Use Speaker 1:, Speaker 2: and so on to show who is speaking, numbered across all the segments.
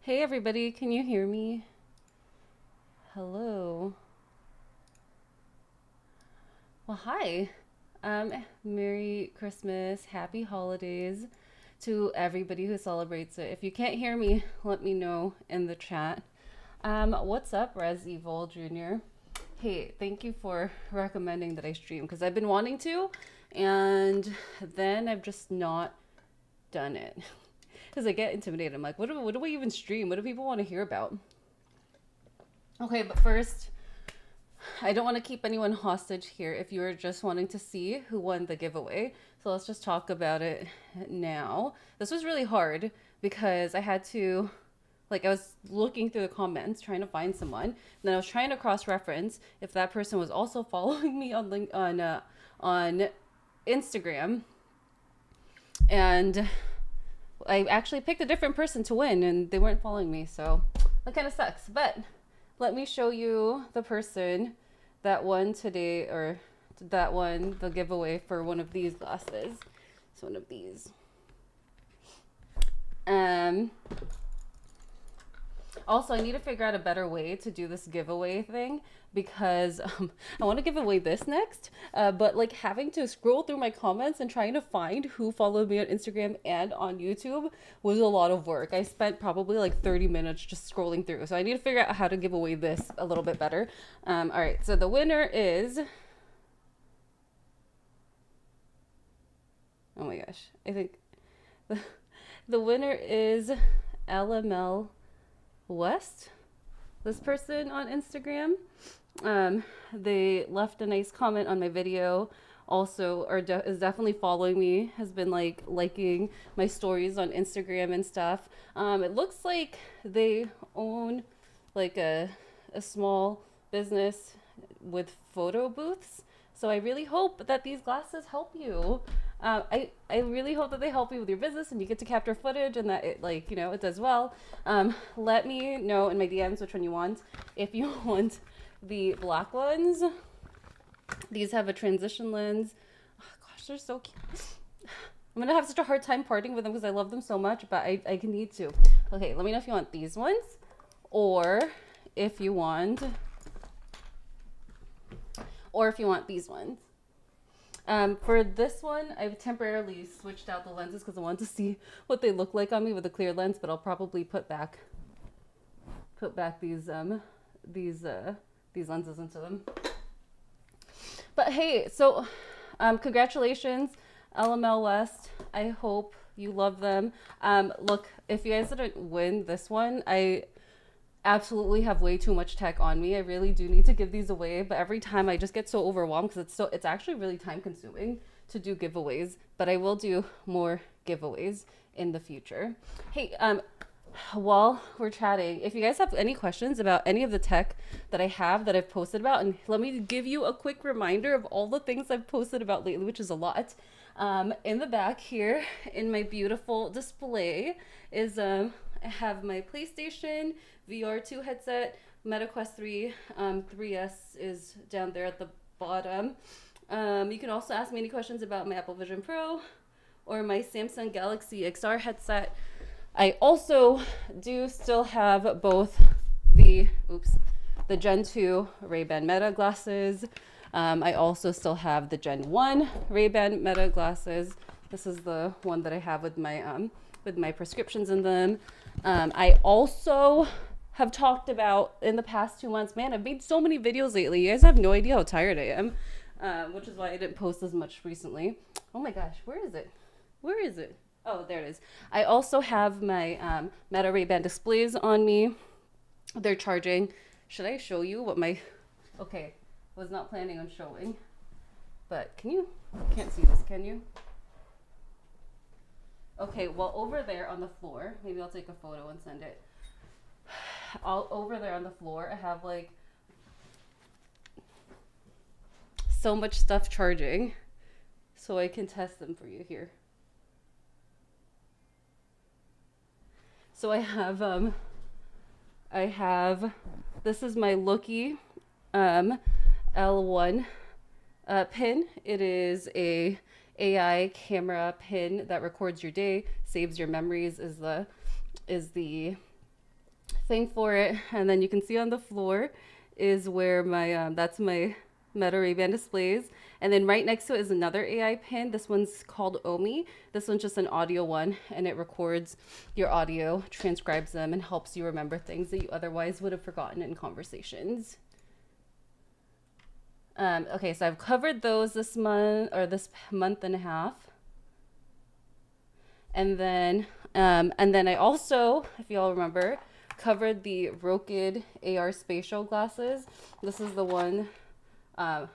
Speaker 1: Hey everybody, can you hear me? Hello. Well, hi. Merry Christmas, Happy Holidays to everybody who celebrates it. If you can't hear me, let me know in the chat. What's up, Res Evil Jr.? Hey, thank you for recommending that I stream because I've been wanting to, and then I've just not done it because I get intimidated. I'm like, what do we even stream? What do people want to hear about? Okay, but first, I don't want to keep anyone hostage here if you're just wanting to see who won the giveaway. So let's just talk about it now. This was really hard because I had to, like, I was looking through the comments trying to find someone, and then I was trying to cross-reference if that person was also following me on Instagram, and I actually picked a different person to win, and they weren't following me, so that kind of sucks. But let me show you the person that won today, or that won the giveaway for one of these glasses. It's one of these. Also, I need to figure out a better way to do this giveaway thing because I want to give away this next, but like having to scroll through my comments and trying to find who followed me on Instagram and on YouTube was a lot of work. I spent probably like 30 minutes just scrolling through. So I need to figure out how to give away this a little bit better. All right, so the winner is... Oh my gosh, I think the winner is LML West, this person on Instagram. They left a nice comment on my video, also is definitely following me, has been like liking my stories on Instagram and stuff. It looks like they own like a small business with photo booths, so I really hope that these glasses help you. I really hope that they help you with your business and you get to capture footage and that it, like, you know, it does well. Let me know in my DMs which one you want. If you want the black ones, these have a transition lens. Oh, gosh, they're so cute. I'm gonna have such a hard time parting with them because I love them so much, but I can need to. Okay, let me know if you want these ones or if you want these ones. For this one, I've temporarily switched out the lenses because I wanted to see what they look like on me with a clear lens, but I'll probably put back these lenses into them. But hey, so congratulations, LML West. I hope you love them. Look, if you guys didn't win this one, I absolutely have way too much tech on me. I really do need to give these away, but every time I just get so overwhelmed because it's actually really time consuming to do giveaways, but I will do more giveaways in the future. Hey, while we're chatting, if you guys have any questions about any of the tech that I have that I've posted about, and let me give you a quick reminder of all the things I've posted about lately, which is a lot. In the back here in my beautiful display is I have my PlayStation VR2 headset, Meta Quest 3, 3S is down there at the bottom. You can also ask me any questions about my Apple Vision Pro or my Samsung Galaxy XR headset. I also do still have both the Gen 2 RayBan Meta glasses. I also still have the Gen 1 RayBan Meta glasses. This is the one that I have with my prescriptions in them. I also have talked about in the past 2 months, man, I've made so many videos lately. You guys have no idea how tired I am, which is why I didn't post as much recently. Oh my gosh, where is it? Where is it? Oh, there it is. I also have my Meta Ray-Ban displays on me. They're charging. Should I show you what my... Okay, was not planning on showing. But can you... Can't see this, can you? Okay, well, over there on the floor, maybe I'll take a photo and send it. Over there on the floor, I have like so much stuff charging, so I can test them for you here. So I have, this is my Looky L1 pin. It is a AI camera pin that records your day, saves your memories, is the thing for it. And then you can see on the floor is where my, that's my Meta RayBan displays. And then right next to it is another AI pin. This one's called Omi. This one's just an audio one, and it records your audio, transcribes them, and helps you remember things that you otherwise would have forgotten in conversations. Okay, so I've covered those this month, or this month and a half. And then I also, if y'all remember, covered the Rokid AR spatial glasses. This is the one. I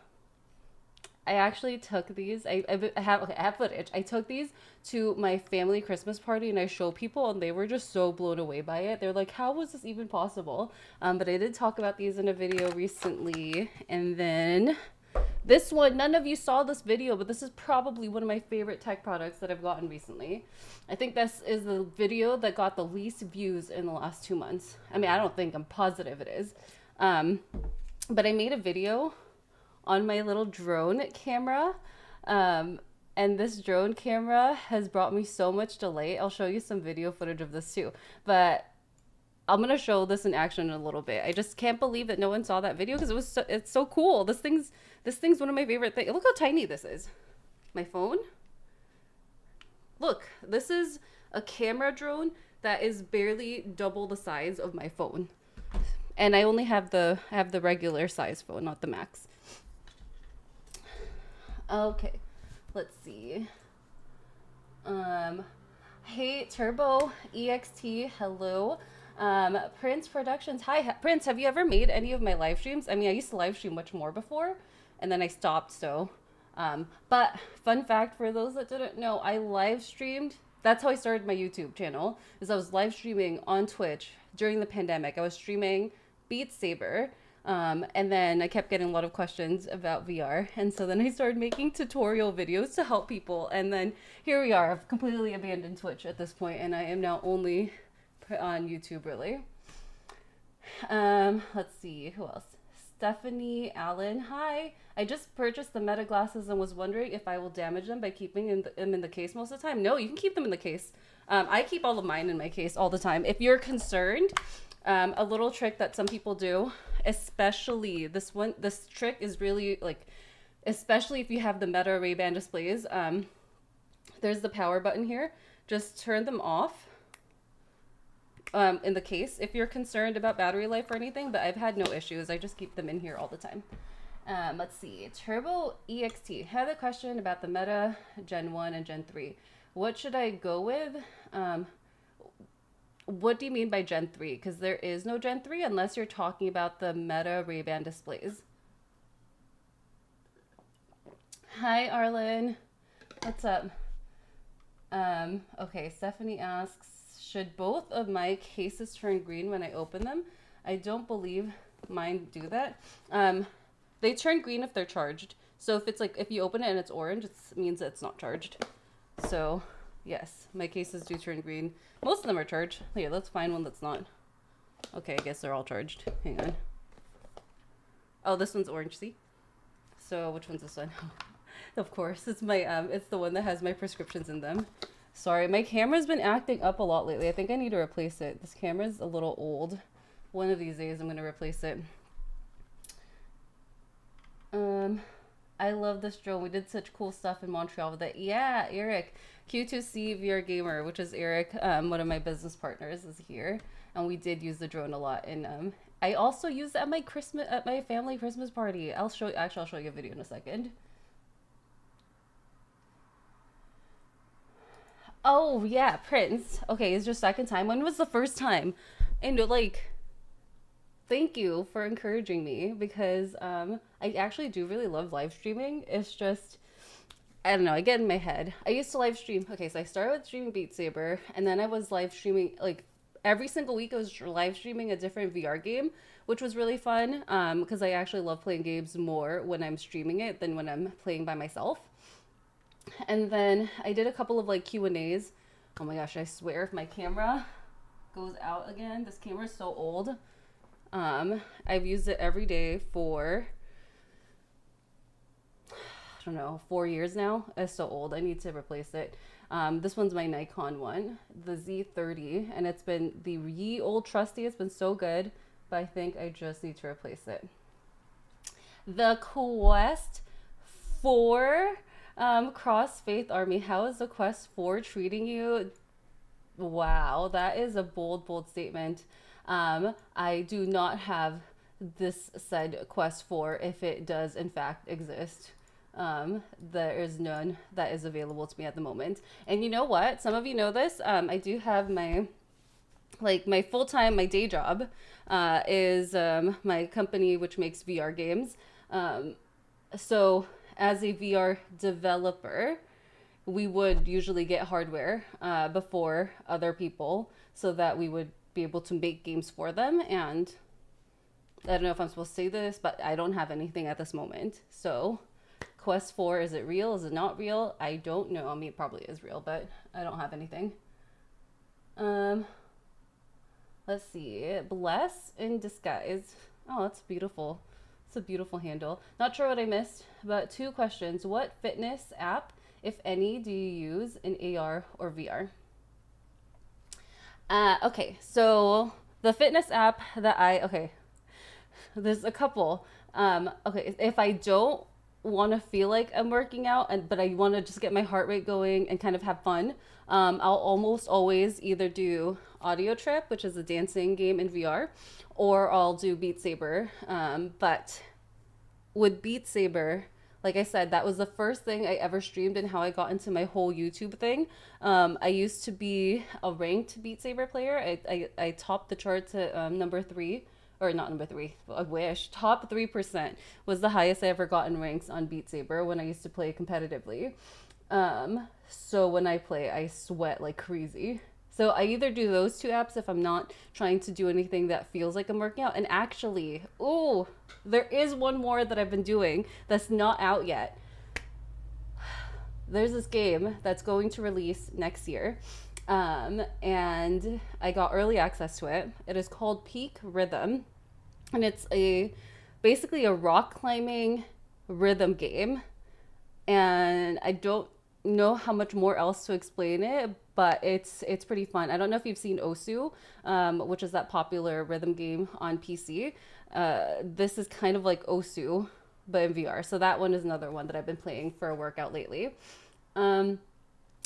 Speaker 1: actually took these. I have footage. I took these to my family Christmas party, and I showed people, and they were just so blown away by it. They're like, "How was this even possible?" But I did talk about these in a video recently, and then this one, none of you saw this video, but this is probably one of my favorite tech products that I've gotten recently. I think this is the video that got the least views in the last 2 months. I mean, I don't think, I'm positive it is. But I made a video on my little drone camera. And this drone camera has brought me so much delight. I'll show you some video footage of this too. But I'm gonna show this in action in a little bit. I just can't believe that no one saw that video because it's so cool. This thing's one of my favorite things. Look how tiny this is. My phone. Look, this is a camera drone that is barely double the size of my phone. And I only have the regular size phone, not the Max. Okay, let's see. Hey, Turbo EXT, hello. Prince Productions, hi. Prince, have you ever made any of my live streams? I mean, I used to live stream much more before, and then I stopped, so. But fun fact for those that didn't know, I live streamed. That's how I started my YouTube channel, is I was live streaming on Twitch during the pandemic. I was streaming Beat Saber. And then I kept getting a lot of questions about VR. And so then I started making tutorial videos to help people. And then here we are. I've completely abandoned Twitch at this point, and I am now only on YouTube, really. Let's see, who else? Stephanie Allen, hi. I just purchased the Meta glasses and was wondering if I will damage them by keeping them in the case most of the time. No, you can keep them in the case. I keep all of mine in my case all the time. If you're concerned, a little trick that some people do, especially this trick is really like, especially if you have the Meta RayBan displays, there's the power button here. Just turn them off in the case if you're concerned about battery life or anything, but I've had no issues. I just keep them in here all the time. Let's see, Turbo EXT had a question about the Meta Gen 1 and Gen 3. What should I go with? What do you mean by Gen 3? Because there is no Gen 3 unless you're talking about the Meta RayBan displays. Hi, Arlen. What's up? Okay, Stephanie asks, should both of my cases turn green when I open them? I don't believe mine do that. They turn green if they're charged. So if it's like, if you open it and it's orange, it means that it's not charged. So yes, my cases do turn green. Most of them are charged. Here, let's find one that's not. Okay, I guess they're all charged. Hang on. Oh, this one's orange, see? So which one's this one? Of course, it's my, it's the one that has my prescriptions in them. Sorry, my camera's been acting up a lot lately. I think I need to replace it. This camera's a little old. One of these days I'm gonna replace it. I love this drone. We did such cool stuff in Montreal with it. Yeah, Eric, Q2C VR Gamer, which is Eric, one of my business partners, is here, and we did use the drone a lot. And I also used it at my family Christmas party. I'll show you a video in a second. Oh yeah, Prince. Okay, it's your second time. When was the first time? And like, thank you for encouraging me, because I actually do really love live streaming. It's just, I don't know, I get in my head. I used to live stream. Okay, so I started with streaming Beat Saber, and then I was live streaming, like every single week I was live streaming a different VR game, which was really fun, because I actually love playing games more when I'm streaming it than when I'm playing by myself. And then I did a couple of like Q&As. Oh my gosh, I swear if my camera goes out again, this camera is so old. I've used it every day for, I don't know, 4 years now. It's so old. I need to replace it. This one's my Nikon one, the Z30, and it's been the ye old trusty. It's been so good, but I think I just need to replace it. The Quest 4 Cross Faith Army. How is the Quest 4 treating you? Wow, that is a bold, bold statement. I do not have this said Quest 4 if it does in fact exist. There is none that is available to me at the moment. And you know what? Some of you know this. I do have my full-time, my day job is my company which makes VR games. So as a VR developer, we would usually get hardware before other people so that we would be able to make games for them. And I don't know if I'm supposed to say this, but I don't have anything at this moment. So Quest 4, is it real? Is it not real? I don't know. I mean, it probably is real, but I don't have anything. Let's see. Bless in Disguise. Oh, that's beautiful. It's a beautiful handle. Not sure what I missed, but 2 questions. What fitness app, if any, do you use in AR or VR? Okay, so the fitness app that okay, there's a couple. Okay, if I don't want to feel like I'm working out, but I want to just get my heart rate going and kind of have fun, I'll almost always either do Audio Trip, which is a dancing game in VR, or I'll do Beat Saber. But with Beat Saber, like I said, that was the first thing I ever streamed and how I got into my whole YouTube thing. I used to be a ranked Beat Saber player. I topped the charts at number 3. Or not number 3, I wish. Top 3% was the highest I ever got in ranks on Beat Saber when I used to play competitively. So when I play, I sweat like crazy. So I either do those 2 apps if I'm not trying to do anything that feels like I'm working out. And actually, oh, there is one more that I've been doing that's not out yet. There's this game that's going to release next year. And I got early access to it. It is called Peak Rhythm, and it's basically a rock climbing rhythm game. And I don't know how much more else to explain it, but it's pretty fun. I don't know if you've seen Osu, which is that popular rhythm game on PC. This is kind of like Osu, but in VR. So that one is another one that I've been playing for a workout lately.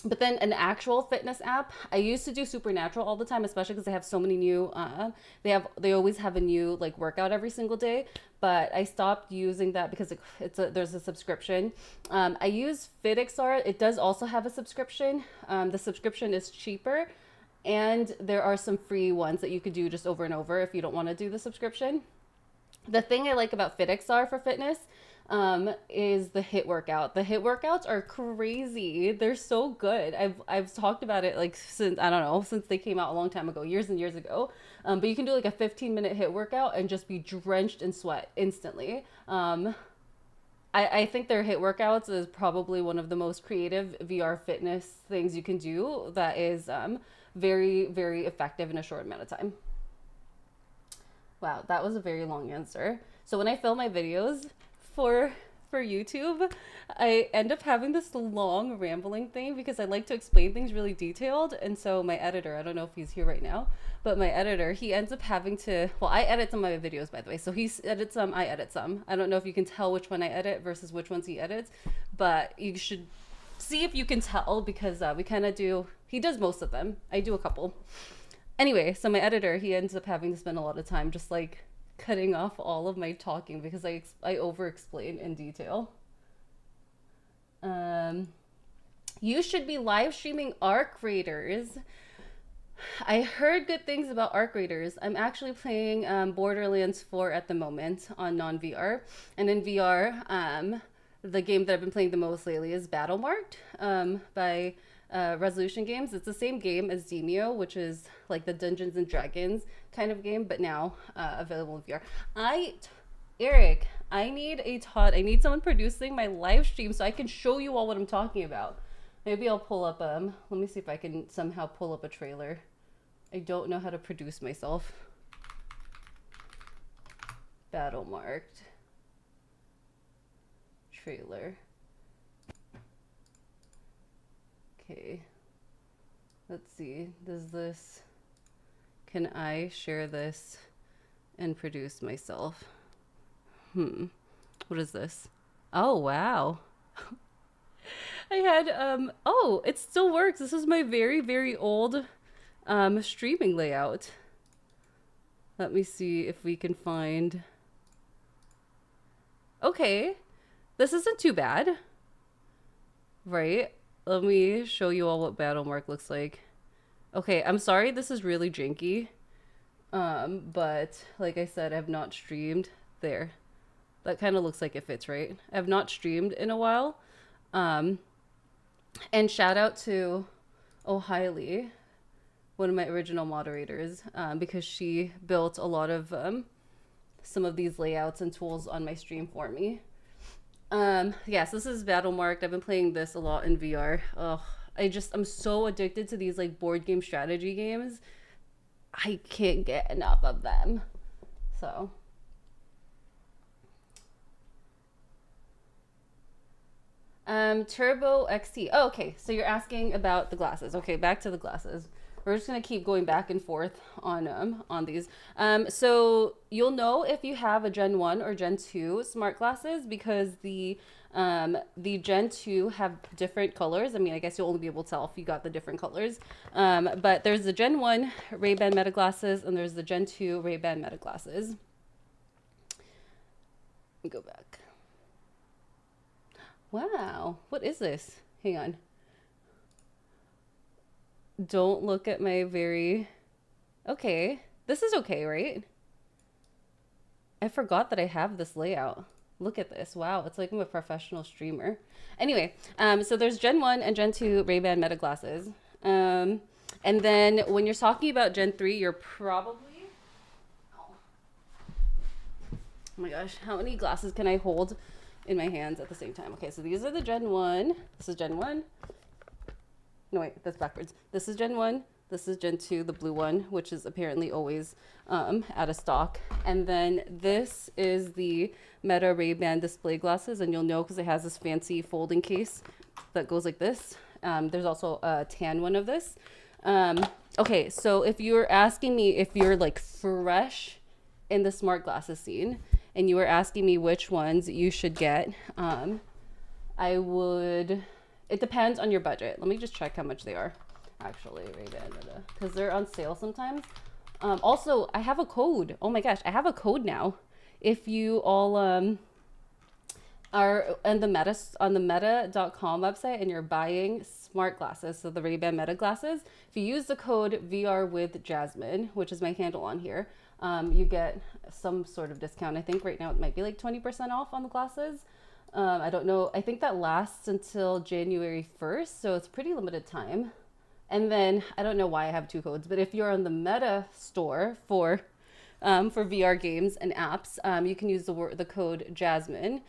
Speaker 1: But then an actual fitness app, I used to do Supernatural all the time, especially because they have so many new, they always have a new like workout every single day, but I stopped using that because there's a subscription. I use FitXR. It does also have a subscription. The subscription is cheaper, and there are some free ones that you could do just over and over if you don't want to do the subscription. The thing I like about FitXR for fitness is the HIIT workout. The HIIT workouts are crazy. They're so good. I've talked about it like since, I don't know, since they came out a long time ago, years and years ago. But you can do like a 15-minute HIIT workout and just be drenched in sweat instantly. I think their HIIT workouts is probably one of the most creative VR fitness things you can do that is very, very effective in a short amount of time. Wow, that was a very long answer. So when I film my videos for YouTube, I end up having this long rambling thing because I like to explain things really detailed. And so my editor, I don't know if he's here right now, but my editor, he ends up having to, well, I edit some of my videos, by the way. So he edits some, I edit some. I don't know if you can tell which one I edit versus which ones he edits, but you should see if you can tell because we kind of do, he does most of them. I do a couple. Anyway, so my editor, he ends up having to spend a lot of time just like cutting off all of my talking because I over explain in detail. You should be live streaming Arc Raiders. I heard good things about Arc Raiders. I'm actually playing Borderlands 4 at the moment on non-VR, and in VR, the game that I've been playing the most lately is Battlemarked by Resolution Games. It's the same game as Demeo, which is like the Dungeons and Dragons kind of game, but now available in VR. Eric, I need a Todd. I need someone producing my live stream so I can show you all what I'm talking about. Maybe I'll pull up, let me see if I can somehow pull up a trailer. I don't know how to produce myself. Battlemarked. Trailer. Okay, Let's see. Can I share this and produce myself? What is this? Oh, wow. I had, oh, it still works. This is my very, very old streaming layout. Let me see if we can find. Okay, this isn't too bad, right? Let me show you all what Battlemark looks like. Okay, I'm sorry this is really janky, but like I said, I've not streamed. There, that kind of looks like it fits, right? I've not streamed in a while. And shout out to O'Hiley, one of my original moderators, because she built a lot of some of these layouts and tools on my stream for me. Yes, this is Battlemarked. I've been playing this a lot in VR. Oh, I'm so addicted to these like board game strategy games. I can't get enough of them. So. Turbo XT. Oh, okay. So you're asking about the glasses. Okay, back to the glasses. We're just gonna keep going back and forth on these. So you'll know if you have a Gen 1 or Gen 2 smart glasses because the Gen 2 have different colors. I mean, I guess you'll only be able to tell if you got the different colors. But there's the Gen 1 RayBan Meta glasses and there's the Gen 2 RayBan Meta glasses. Let me go back. Wow, what is this? Hang on. Don't look at my very... Okay, this is okay, right? I forgot that I have this layout. Look at this. Wow, it's like I'm a professional streamer. Anyway, so there's Gen 1 and Gen 2 RayBan Meta glasses. And then when you're talking about Gen 3, you're probably... Oh my gosh, how many glasses can I hold in my hands at the same time? Okay, so these are the Gen 1. This is Gen 1. No, wait, that's backwards. This is Gen 1. This is Gen 2, the blue one, which is apparently always out of stock. And then this is the Meta RayBan display glasses, and you'll know because it has this fancy folding case that goes like this. There's also a tan one of this. Okay, so if you're asking me if you're like fresh in the smart glasses scene, and you were asking me which ones you should get, I would... It depends on your budget. Let me just check how much they are. Actually, RayBan Meta, because they're on sale sometimes. Also, I have a code. Oh my gosh, I have a code now. If you all are on the meta.com website and you're buying smart glasses, so the RayBan Meta glasses, if you use the code vrwithjasmine, which is my handle on here, you get some sort of discount. I think right now it might be like 20% off on the glasses. I don't know. I think that lasts until January 1st, so it's pretty limited time. And then I don't know why I have two codes, but if you're on the Meta store for VR games and apps, you can use the code Jasmine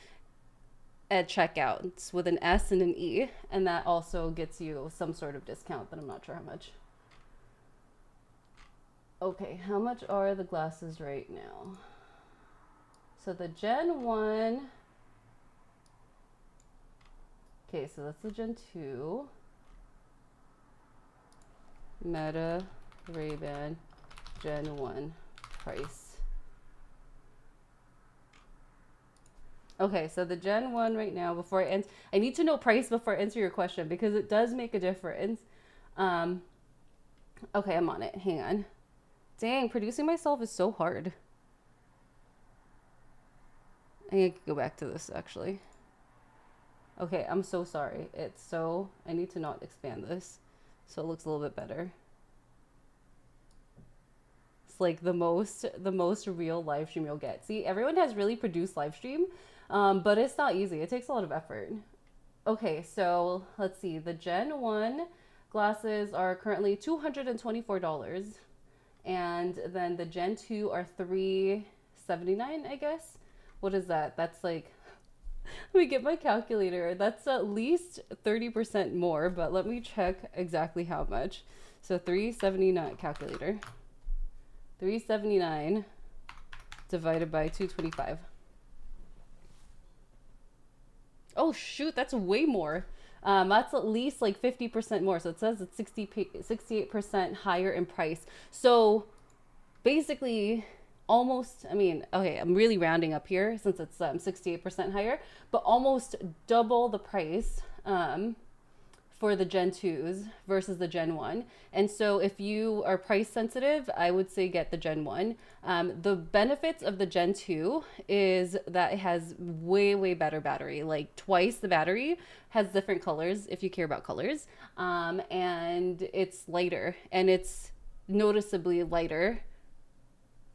Speaker 1: at checkout. It's with an S and an E, and that also gets you some sort of discount, but I'm not sure how much. Okay, how much are the glasses right now? So the Gen 1... Okay, so that's the Gen 2. Meta RayBan Gen 1 price. Okay, so the Gen 1 right now, before I need to know price before I answer your question because it does make a difference. Okay, I'm on it. Hang on. Dang, producing myself is so hard. I need to go back to this actually. Okay, I'm so sorry. I need to not expand this so it looks a little bit better. It's like the most real live stream you'll get. See, everyone has really produced live stream, but it's not easy. It takes a lot of effort. Okay, so let's see. The Gen 1 glasses are currently $224, and then the Gen 2 are $379, I guess. What is that? That's like... Let me get my calculator. That's at least 30% more, but let me check exactly how much. So 379 calculator. 379 divided by 225. Oh shoot, that's way more. That's at least like 50% more. So it says it's 68% higher in price. So basically almost, I mean, okay, I'm really rounding up here since it's 68% higher, but almost double the price for the Gen 2s versus the Gen 1. And so if you are price sensitive, I would say get the Gen 1. The benefits of the Gen 2 is that it has way better battery, like twice the battery, has different colors if you care about colors. And it's lighter, and it's noticeably lighter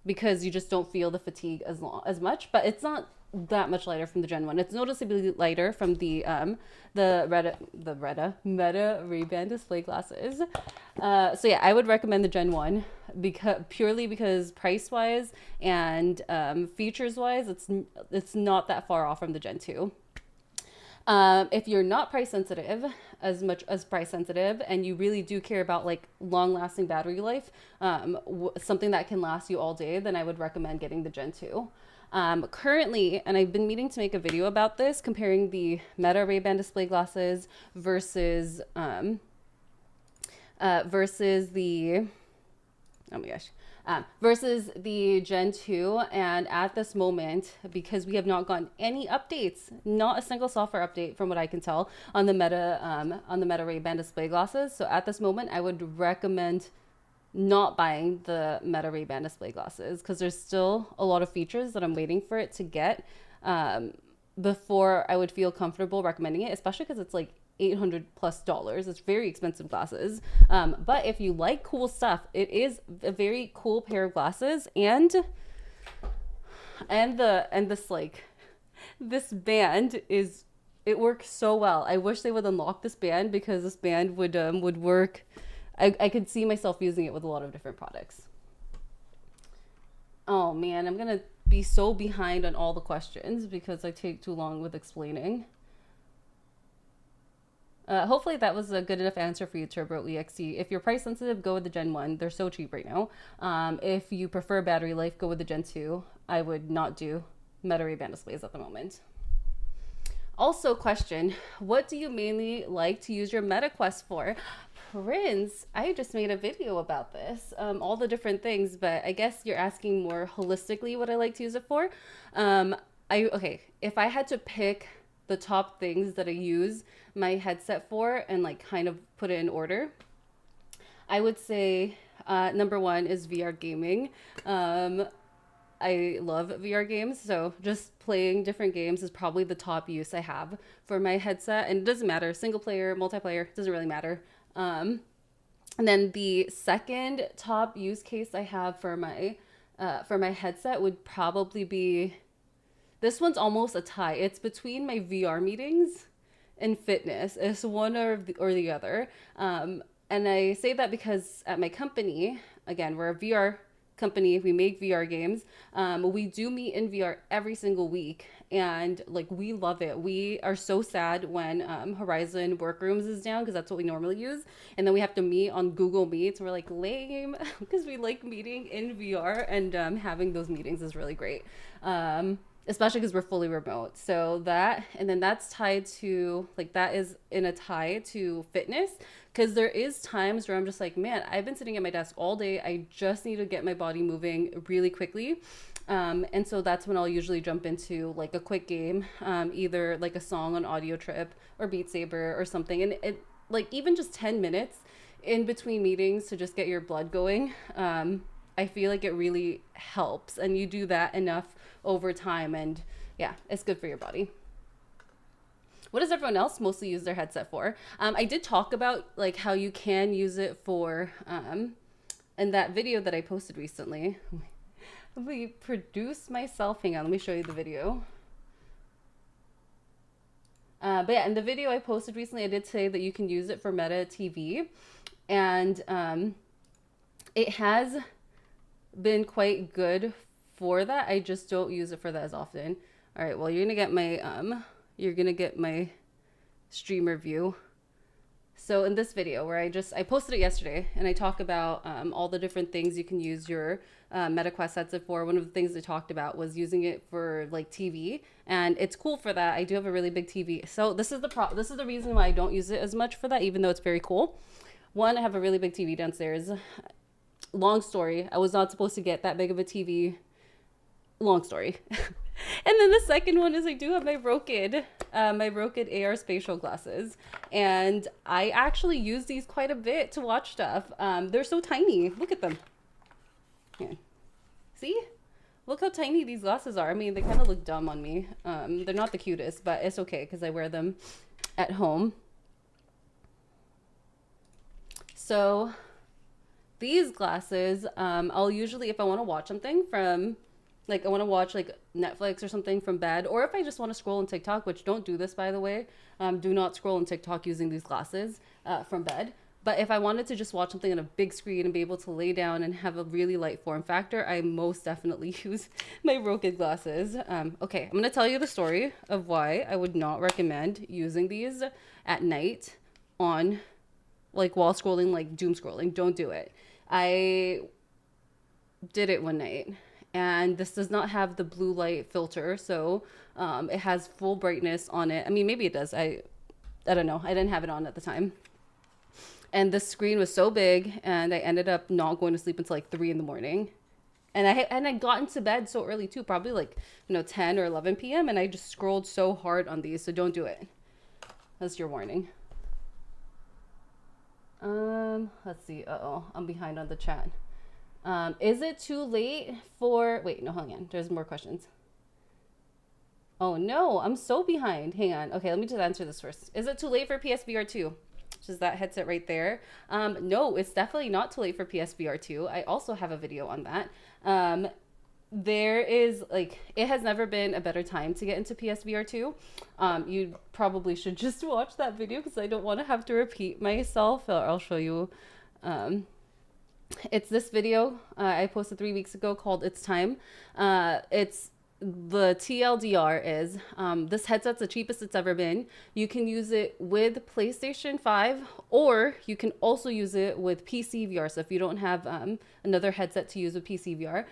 Speaker 1: because you just don't feel the fatigue as much, but it's not that much lighter from the Gen 1. It's noticeably lighter from the Meta RayBan display glasses. So yeah, I would recommend the Gen 1 purely because price wise and features wise, it's not that far off from the Gen 2. If you're not price sensitive as much as price sensitive, and you really do care about like long lasting battery life, something that can last you all day, then I would recommend getting the Gen 2. Currently, and I've been meaning to make a video about this, comparing the Meta RayBan display glasses versus the, oh my gosh, versus the Gen 2. And at this moment, because we have not gotten any updates, not a single software update from what I can tell on the Meta RayBan display glasses. So at this moment, I would recommend not buying the Meta RayBan display glasses because there's still a lot of features that I'm waiting for it to get before I would feel comfortable recommending it, especially because it's like $800+. It's very expensive glasses. But if you like cool stuff, it is a very cool pair of glasses, and this like this band is, it works so well. I wish they would unlock this band because this band would work. I could see myself using it with a lot of different products. Oh man, I'm gonna be so behind on all the questions because I take too long with explaining. Hopefully that was a good enough answer for you, Turbo EXE. If you're price sensitive, go with the Gen 1. They're so cheap right now. If you prefer battery life, go with the Gen 2. I would not do Meta RayBan displays at the moment. Also, question, what do you mainly like to use your Meta Quest for? Prince, I just made a video about this, all the different things, but I guess you're asking more holistically what I like to use it for. Okay, if I had to pick the top things that I use my headset for and like kind of put it in order, I would say number one is VR gaming. I love VR games, so just playing different games is probably the top use I have for my headset, and it doesn't matter, single player, multiplayer, it doesn't really matter. And then the second top use case I have for my headset would probably be, this one's almost a tie. It's between my VR meetings and fitness. It's one or the other. And I say that because at my company, again, we're a VR company, we make VR games. We do meet in VR every single week, and like we love it. We are so sad when Horizon Workrooms is down because that's what we normally use, and then we have to meet on Google Meets. We're like lame because we like meeting in VR, and having those meetings is really great. Especially because we're fully remote. So that, and then that's tied to, like, that is in a tie to fitness, because there is times where I'm just like, man, I've been sitting at my desk all day. I just need to get my body moving really quickly. And so that's when I'll usually jump into like a quick game, either like a song on Audio Trip or Beat Saber or something. And it, like, even just 10 minutes in between meetings to just get your blood going, I feel like it really helps. And you do that enough over time, and yeah, it's good for your body. What does everyone else mostly use their headset for? I did talk about like how you can use it for in that video that I posted recently. Let me produce myself. Hang on, let me show you the video. But yeah, in the video I posted recently, I did say that you can use it for Meta TV, and it has been quite good for that. I just don't use it for that as often. All right, well, you're gonna get my streamer view. So in this video where I posted it yesterday and I talk about all the different things you can use your Meta Quest headset for. One of the things I talked about was using it for like TV, and it's cool for that. I do have a really big TV. So this is the reason why I don't use it as much for that, even though it's very cool. One, I have a really big TV downstairs. Long story, I was not supposed to get that big of a TV. Long story. And then the second one is I do have my broken AR spatial glasses, and I actually use these quite a bit to watch stuff. They're so tiny. Look at them. Here. See? Look how tiny these glasses are. I mean, they kind of look dumb on me. They're not the cutest, but it's okay because I wear them at home. So these glasses, I'll usually, if I want to watch something from, like I want to watch like Netflix or something from bed, or if I just want to scroll on TikTok, which don't do this by the way, do not scroll on TikTok using these glasses from bed. But if I wanted to just watch something on a big screen and be able to lay down and have a really light form factor, I most definitely use my broken glasses. Okay, I'm going to tell you the story of why I would not recommend using these at night on, like while scrolling, like doom scrolling. Don't do it. I did it one night, and this does not have the blue light filter, so it has full brightness on it. I mean, maybe it does. I don't know. I didn't have it on at the time. And the screen was so big, and I ended up not going to sleep until like 3 in the morning. And I got into bed so early too, probably like 10 or 11 p.m. And I just scrolled so hard on these, so don't do it. That's your warning. Let's see. Uh-oh, I'm behind on the chat. Is it too late for, wait, no, hang on. There's more questions. Oh no, I'm so behind. Hang on. Okay, let me just answer this first. Is it too late for PSVR 2? Which is that headset right there. No, it's definitely not too late for PSVR 2. I also have a video on that. There is like, it has never been a better time to get into PSVR 2. You probably should just watch that video because I don't want to have to repeat myself. I'll show you. It's this video I posted 3 weeks ago called It's Time. The TLDR is this headset's the cheapest it's ever been. You can use it with PlayStation 5, or you can also use it with PC VR. So if you don't have another headset to use with PC VR,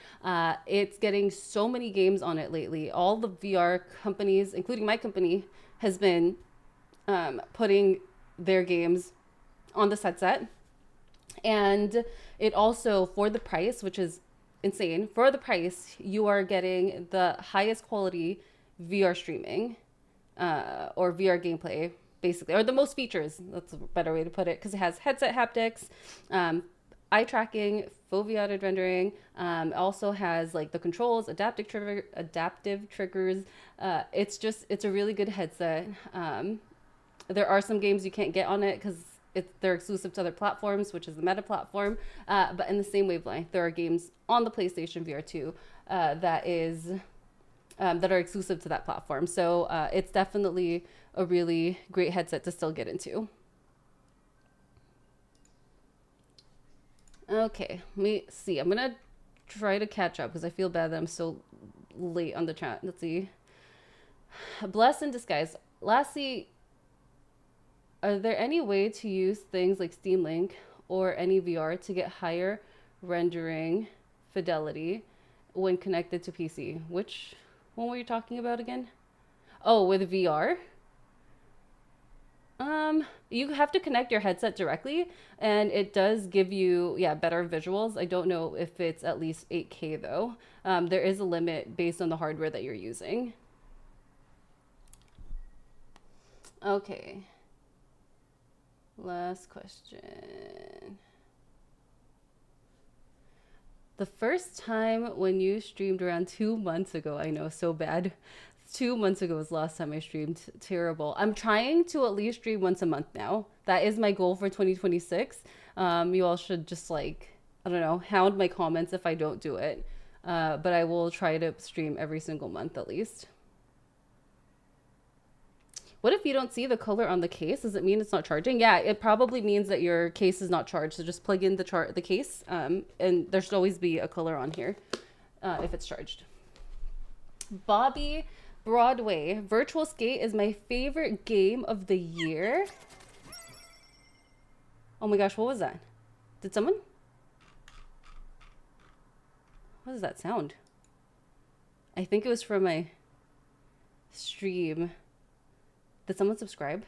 Speaker 1: it's getting so many games on it lately. All the VR companies, including my company, has been putting their games on this headset. And it also, for the price, which is insane, for the price, you are getting the highest quality VR streaming or VR gameplay, basically, or the most features. That's a better way to put it, because it has headset haptics, eye tracking, foveated rendering. It also has like the controls, adaptive triggers. It's a really good headset. There are some games you can't get on it because they're exclusive to other platforms, which is the Meta platform. But in the same wavelength, there are games on the PlayStation VR 2 that are exclusive to that platform. So it's definitely a really great headset to still get into. Okay, let me see. I'm gonna try to catch up because I feel bad that I'm so late on the chat. Let's see. Blessed in disguise. Lastly, are there any way to use things like Steam Link or any VR to get higher rendering fidelity when connected to PC? Which one were you talking about again? Oh, with VR? You have to connect your headset directly, and it does give you, better visuals. I don't know if it's at least 8K though. There is a limit based on the hardware that you're using. Okay. Last question. The first time when you streamed around 2 months ago, I know, so bad. 2 months ago was the last time I streamed. Terrible. I'm trying to at least stream once a month now. That is my goal for 2026. You all should just like, I don't know, hound my comments if I don't do it. But I will try to stream every single month at least. What if you don't see the color on the case? Does it mean it's not charging? Yeah, it probably means that your case is not charged. So just plug in the case, and there should always be a color on here if it's charged. Bobby Broadway, Virtual Skate is my favorite game of the year. Oh my gosh, what was that? Did someone? What is that sound? I think it was from my stream. Did someone subscribe?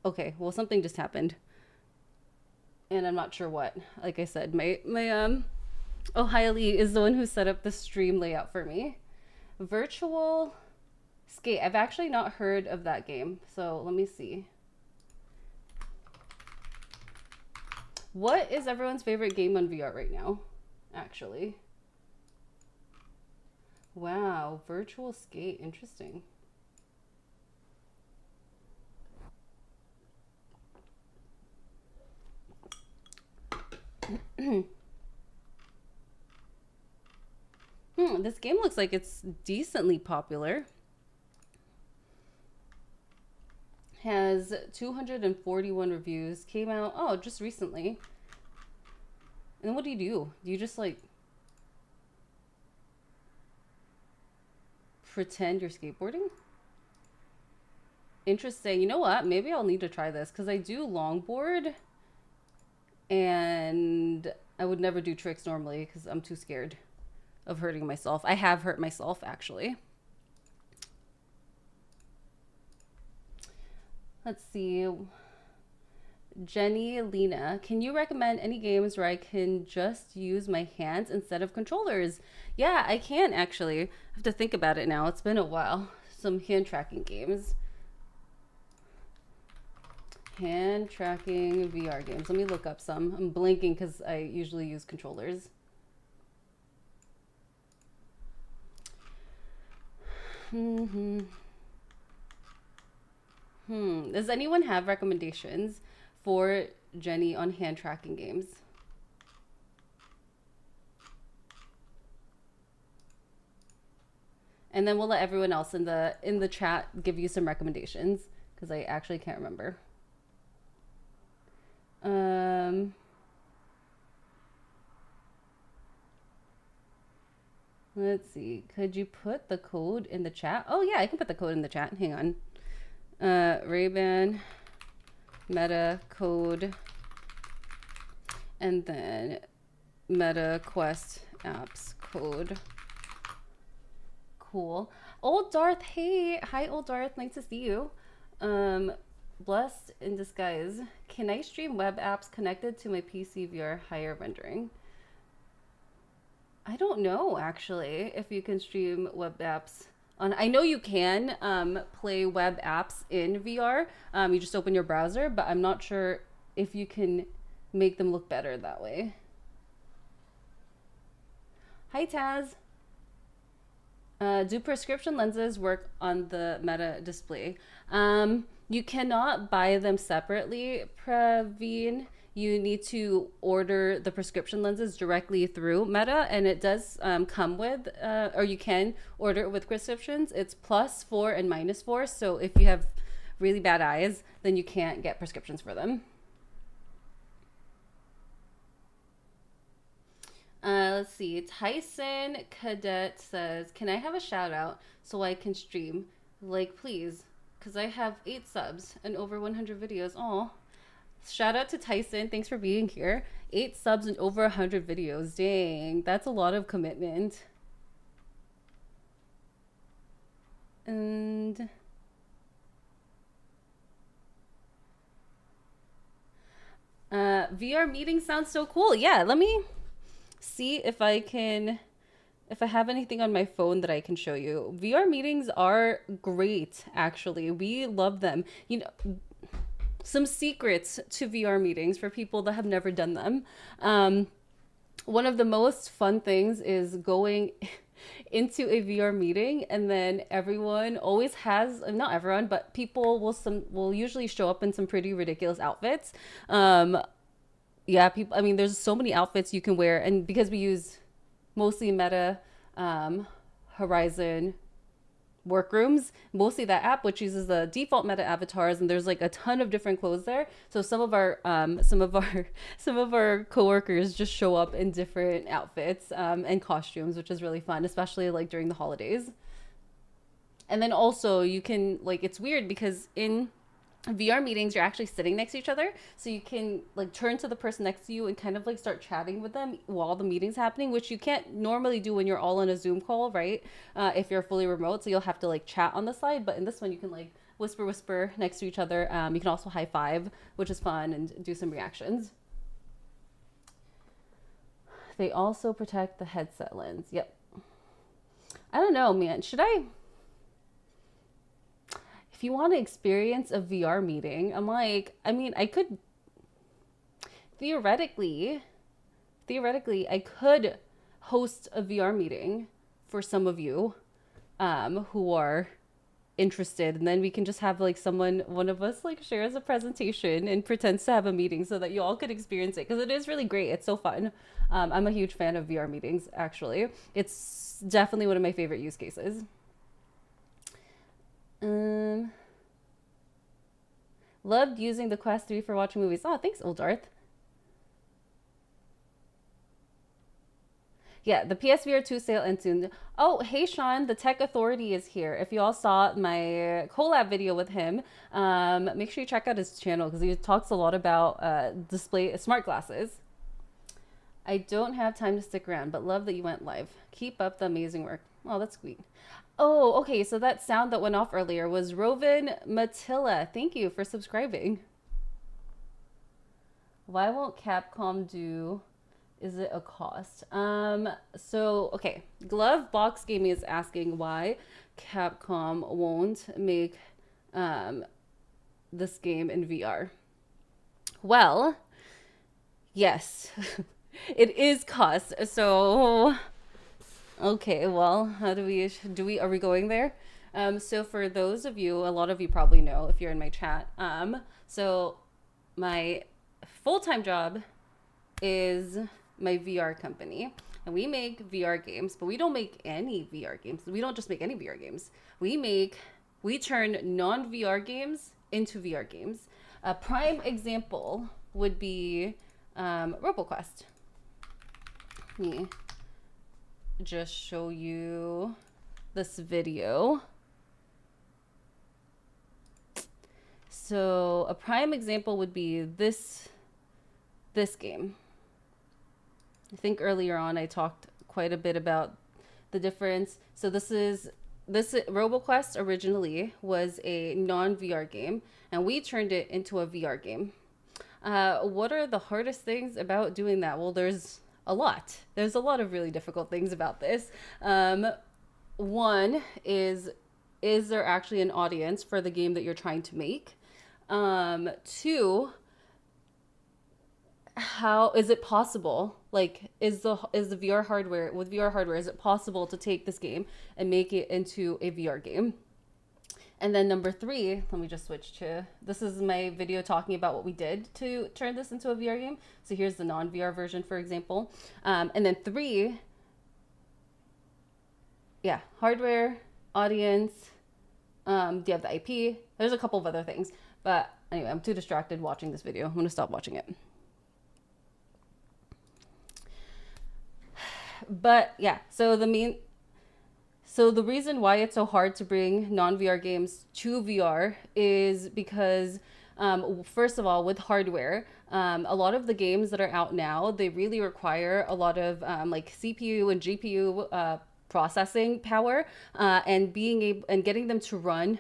Speaker 1: Okay, well, something just happened. And I'm not sure what. Like I said, my Ohio Lee is the one who set up the stream layout for me. Virtual Skate. I've actually not heard of that game. So let me see. What is everyone's favorite game on VR right now? Actually. Wow, Virtual Skate. Interesting. This game looks like it's decently popular. Has 241 reviews. Came out, oh, just recently. And then what do? Do you just like pretend you're skateboarding? Interesting. You know what? Maybe I'll need to try this because I do longboard and I would never do tricks normally because I'm too scared of hurting myself. I have hurt myself actually. Let's see. Jenny Lena, can you recommend any games where I can just use my hands instead of controllers? Yeah, I can actually. I have to think about it now. It's been a while. Some hand tracking games. Hand tracking VR games. Let me look up some. I'm blanking because I usually use controllers. Does anyone have recommendations for Jenny on hand tracking games? And then we'll let everyone else in the chat give you some recommendations because I actually can't remember. Let's see. Could you put the code in the chat? Oh yeah, I can put the code in the chat. Hang on. RayBan Meta code, and then Meta Quest apps code. Cool. Old Darth, hey, hi Old Darth, nice to see you. Blessed in disguise. Can I stream web apps connected to my PC via higher rendering? I don't know actually if you can stream web apps on. I know you can play web apps in VR. You just open your browser, but I'm not sure if you can make them look better that way. Hi Taz. Do prescription lenses work on the Meta display? You cannot buy them separately, Praveen. You need to order the prescription lenses directly through Meta, and it does come with, or you can order it with prescriptions. It's +4 and -4. So if you have really bad eyes, then you can't get prescriptions for them. Let's see. Tyson Cadet says, can I have a shout out so I can stream? Like, please, because I have 8 subs and over 100 videos. Aw. Shout out to Tyson. Thanks for being here. 8 subs and over 100 videos. Dang, that's a lot of commitment. And VR meetings sounds so cool. Yeah, let me see if I have anything on my phone that I can show you. VR meetings are great, actually. We love them. You know, some secrets to VR meetings for people that have never done them. One of the most fun things is going into a VR meeting, and then everyone always has, not everyone, but people will usually show up in some pretty ridiculous outfits. Yeah, people, I mean, there's so many outfits you can wear, and because we use mostly Meta Horizon workrooms, mostly that app, which uses the default Meta avatars, and there's like a ton of different clothes there. So some of our coworkers just show up in different outfits and costumes, which is really fun, especially like during the holidays. And then also you can, like, it's weird because in VR meetings, you're actually sitting next to each other, so you can like turn to the person next to you and kind of like start chatting with them while the meeting's happening, which you can't normally do when you're all on a Zoom call, right? If you're fully remote, so you'll have to like chat on the side. But in this one, you can like whisper next to each other. You can also high five, which is fun, and do some reactions. They also protect the headset lens. Yep. I don't know, man. Should I? If you want to experience a VR meeting, I'm like, I mean, I could theoretically, I could host a VR meeting for some of you who are interested, and then we can just have like one of us like shares a presentation and pretends to have a meeting so that you all could experience it, because it is really great. It's so fun. I'm a huge fan of VR meetings, actually. It's definitely one of my favorite use cases. Loved using the Quest 3 for watching movies. Oh, thanks, Old Darth. Yeah, the PSVR 2 sale ends soon. Oh, hey, Sean, the Tech Authority is here. If you all saw my collab video with him, make sure you check out his channel because he talks a lot about display smart glasses. I don't have time to stick around, but love that you went live. Keep up the amazing work. Oh, that's sweet. Oh, okay, so that sound that went off earlier was RayBan Meta. Thank you for subscribing. Why won't Capcom do... Is it a cost? So, okay. Glove Box Gaming is asking why Capcom won't make this game in VR. Well, yes, it is cost. So, okay, well, how do we, are we going there? So for those of you, a lot of you probably know if you're in my chat. So my full-time job is my VR company, and we make VR games, but we don't make any VR games. We don't just make any VR games. We turn non-VR games into VR games. A prime example would be RoboQuest. Let me just show you this video. So a prime example would be this game. I think earlier on I talked quite a bit about the difference. So this RoboQuest originally was a non-VR game, and we turned it into a VR game. What are the hardest things about doing that? Well, there's a lot. There's a lot of really difficult things about this. One is there actually an audience for the game that you're trying to make? Two, how is it possible? Like, is the VR hardware, with VR hardware, is it possible to take this game and make it into a VR game? And then number three, let me just switch to, this is my video talking about what we did to turn this into a VR game. So here's the non-VR version, for example. And then three, yeah, hardware, audience, do you have the IP? There's a couple of other things, but anyway, I'm too distracted watching this video. I'm gonna stop watching it. But yeah, so the reason why it's so hard to bring non-VR games to VR is because, first of all, with hardware, a lot of the games that are out now, they really require a lot of like CPU and GPU processing power, and getting them to run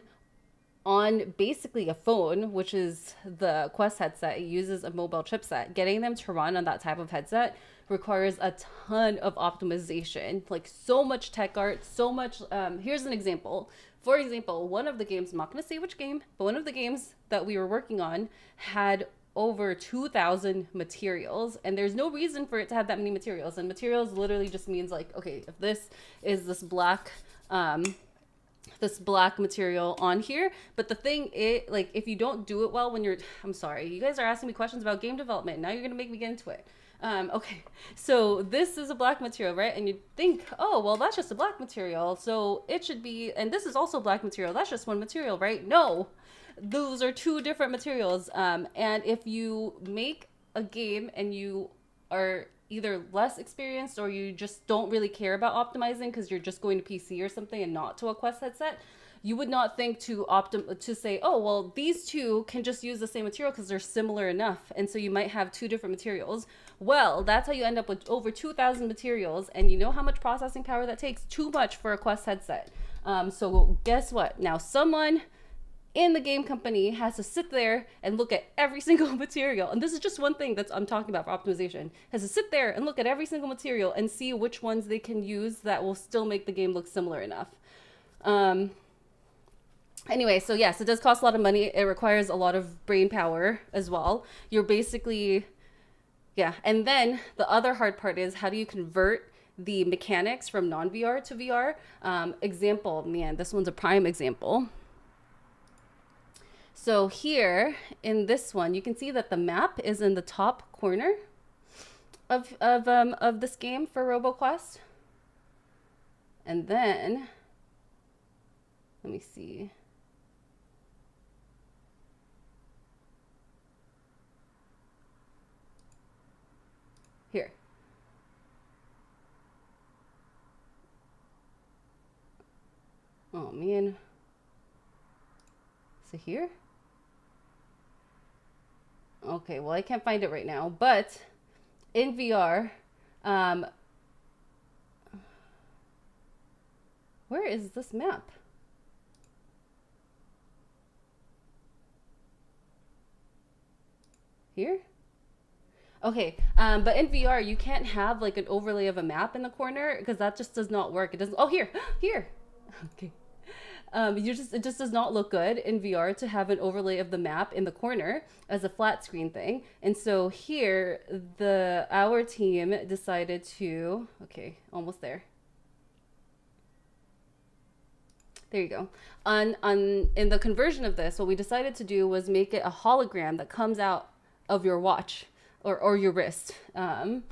Speaker 1: on basically a phone, which is the Quest headset. It uses a mobile chipset. Getting them to run on that type of headset requires a ton of optimization, like so much tech art, so much. Here's an example. For example, one of the games, I'm not going to say which game, but one of the games that we were working on had over 2,000 materials, and there's no reason for it to have that many materials. And materials literally just means like, okay, if this is this black material on here, but the thing is, like, if you don't do it well when you're, I'm sorry, you guys are asking me questions about game development. Now you're going to make me get into it. Okay, so this is a black material, right? And you think, oh, well, that's just a black material, so it should be, and this is also black material, that's just one material, right? No, those are two different materials. And if you make a game and you are either less experienced or you just don't really care about optimizing because you're just going to PC or something and not to a Quest headset, you would not think to say, oh, well, these two can just use the same material because they're similar enough. And so you might have two different materials. Well, that's how you end up with over 2,000 materials. And you know how much processing power that takes? Too much for a Quest headset. So guess what? Now someone in the game company has to sit there and look at every single material. And this is just one thing that I'm talking about for optimization. Has to sit there and look at every single material and see which ones they can use that will still make the game look similar enough. Anyway, so yes, it does cost a lot of money. It requires a lot of brain power as well. You're basically, yeah. And then the other hard part is, how do you convert the mechanics from non-VR to VR? Example, man, this one's a prime example. So here in this one, you can see that the map is in the top corner of this game for RoboQuest. And then, let me see. Here. Oh man. So here? Okay, well, I can't find it right now, but in VR, where is this map? Here? Okay, but in VR, you can't have like an overlay of a map in the corner because that just does not work. It doesn't, oh, here, here. Okay. It just does not look good in VR to have an overlay of the map in the corner as a flat screen thing. And so here, our team decided to, okay, almost there. There you go. In the conversion of this, what we decided to do was make it a hologram that comes out of your watch or your wrist. And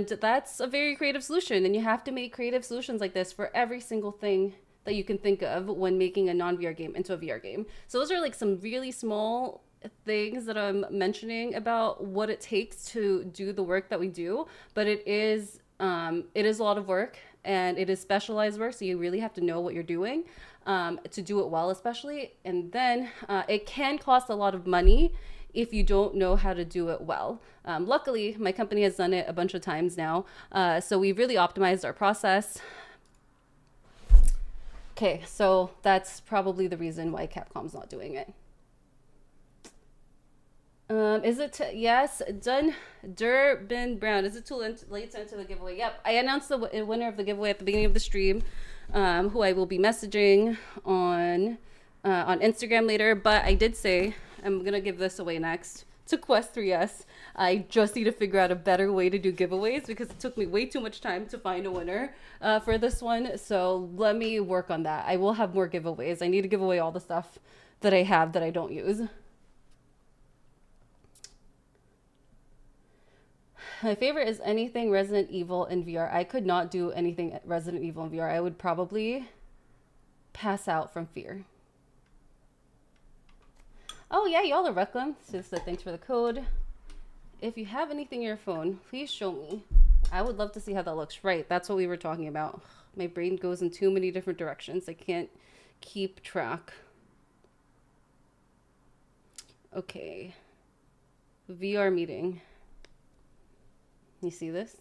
Speaker 1: that's a very creative solution. And you have to make creative solutions like this for every single thing that you can think of when making a non-VR game into a VR game. So those are like some really small things that I'm mentioning about what it takes to do the work that we do. But it is a lot of work, and it is specialized work. So you really have to know what you're doing to do it well, especially. And then it can cost a lot of money if you don't know how to do it well. Luckily, my company has done it a bunch of times now. So we've really optimized our process. Okay, so that's probably the reason why Capcom's not doing it. Is it, yes, done, Durbin Brown. Is it too late to enter the giveaway? Yep, I announced the winner of the giveaway at the beginning of the stream, who I will be messaging on Instagram later, but I did say I'm gonna give this away next to Quest 3S. I just need to figure out a better way to do giveaways because it took me way too much time to find a winner for this one. So let me work on that. I will have more giveaways. I need to give away all the stuff that I have that I don't use. My favorite is anything Resident Evil in VR. I could not do anything Resident Evil in VR. I would probably pass out from fear. Oh yeah, y'all are welcome. So thanks for the code. If you have anything in your phone, please show me. I would love to see how that looks. Right, that's what we were talking about. My brain goes in too many different directions. I can't keep track. Okay. VR meeting. You see this?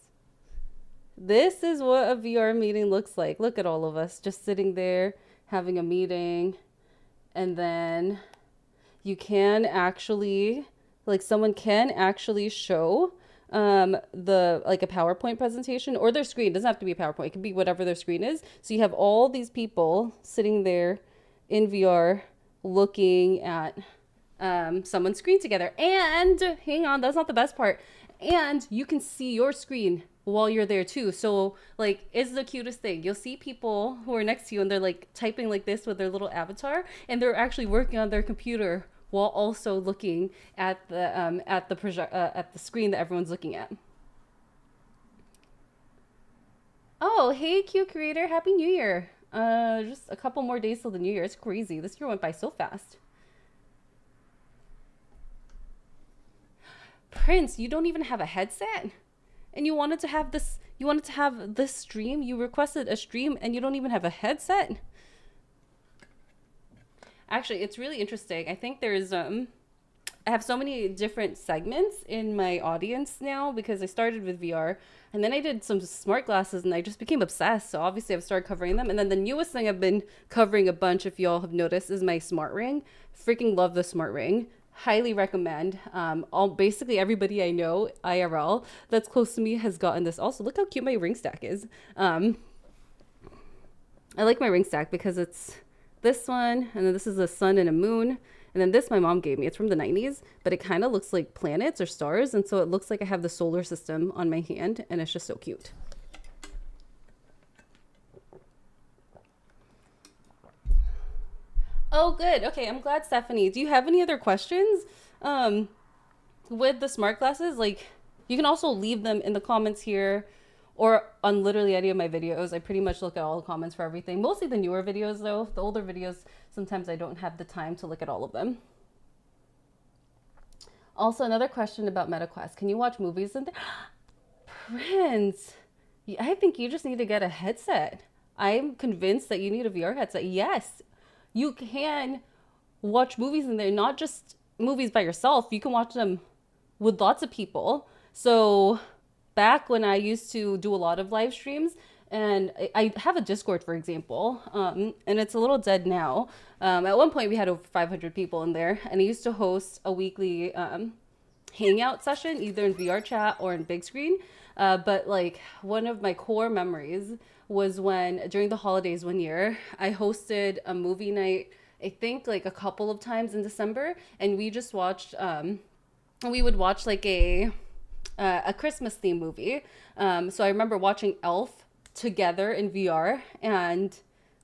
Speaker 1: This is what a VR meeting looks like. Look at all of us just sitting there having a meeting. And then you can actually, like, someone can actually show like a PowerPoint presentation or their screen. It doesn't have to be a PowerPoint. It can be whatever their screen is. So you have all these people sitting there in VR looking at someone's screen together. And hang on, that's not the best part. And you can see your screen while you're there too. So like, it's the cutest thing. You'll see people who are next to you and they're like typing like this with their little avatar, and they're actually working on their computer while also looking at the screen that everyone's looking at. Oh, hey, Q Creator, Happy New Year. Just a couple more days till the New Year. It's crazy. This year went by so fast. Prince, you don't even have a headset? And you wanted to have this stream? You requested a stream and you don't even have a headset? Actually, it's really interesting. I think there's I have so many different segments in my audience now because I started with VR and then I did some smart glasses and I just became obsessed. So obviously I've started covering them. And then the newest thing I've been covering a bunch, if y'all have noticed, is my smart ring. Freaking love the smart ring. Highly recommend. All basically everybody I know IRL that's close to me has gotten this. Also, look how cute my ring stack is. I like my ring stack because it's this one, and then this is a sun and a moon. And then this my mom gave me. It's from the 90s, but it kind of looks like planets or stars. And so it looks like I have the solar system on my hand, and it's just so cute. Oh, good. Okay, I'm glad, Stephanie. Do you have any other questions um, with the smart glasses? Like, you can also leave them in the comments here or on literally any of my videos. I pretty much look at all the comments for everything. Mostly the newer videos, though. The older videos, sometimes I don't have the time to look at all of them. Also, another question about MetaQuest. Can you watch movies in there? Prince, I think you just need to get a headset. I'm convinced that you need a VR headset. Yes, you can watch movies in there, not just movies by yourself. You can watch them with lots of people. So back when I used to do a lot of live streams, and I have a Discord, for example, and it's a little dead now. At one point, we had over 500 people in there, and I used to host a weekly hangout session, either in VR chat or in big screen. But like one of my core memories was when during the holidays one year, I hosted a movie night, I think like a couple of times in December, and we just watched, we would watch like a Christmas theme movie. So I remember watching Elf together in VR and